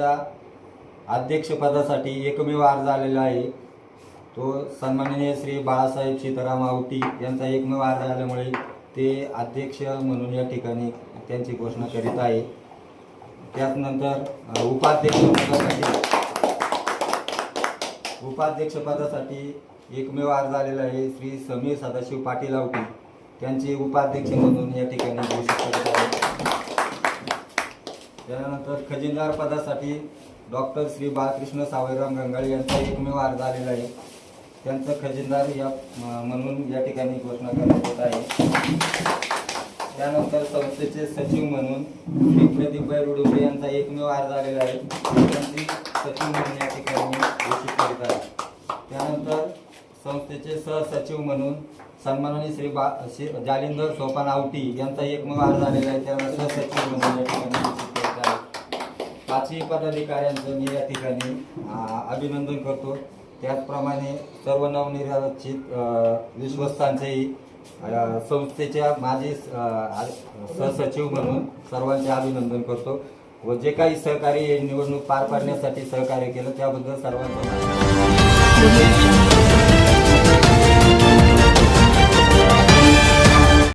संघाच्या अध्यक्षपदासाठी एकमेव अर्ज आलेला आहे। तो सन्माननीय श्री बाळासाहेब सीताराम आवटी यांचा एकमेव अर्ज आल्यामुळे ते अध्यक्ष म्हणून या ठिकाणी त्यांची घोषणा करीत आहे। त्यानंतर उपाध्यक्षपदासाठी एकमेव अर्ज आलेला आहे। श्री समीर सदाशिव पाटील आवटी त्यांचे उपाध्यक्ष म्हणून या ठिकाणी घोषित करत आहे। त्यानंतर खजिनदार पदासाठी डॉक्टर श्री बाळकृष्ण सावळराम गंगाळे यांचा एकमेव अर्ज आलेला आहे। त्यांचं खजिनदार म्हणून या ठिकाणी घोषणा करण्यात येत आहे। त्यानंतर संस्थेचे सचिव म्हणून श्री प्रदीपभाई रुडुंबे यांचा एकमेव अर्ज आलेला आहे। त्यांची सचिव म्हणून या ठिकाणी घोषित करीत आहे। त्यानंतर संस्थेचे सहसचिव म्हणून सन्माननीय श्री जालिंदर सोपान आवटी यांचा एकमेव अर्ज आलेला आहे। त्यांना सहसचिव म्हणून या ठिकाणी घोषित करीत आहे। पाचही पदाधिकाऱ्यांचं मी या ठिकाणी अभिनंदन करतो। त्याचप्रमाणे सर्व नवनिर्वाचित विश्वस्तांचेही संस्थेच्या माजी सहसचिव म्हणून सर्वांचे अभिनंदन करतो व जे काही सहकार्य निवडणूक पार पाडण्यासाठी सहकार्य केलं त्याबद्दल सर्वांचा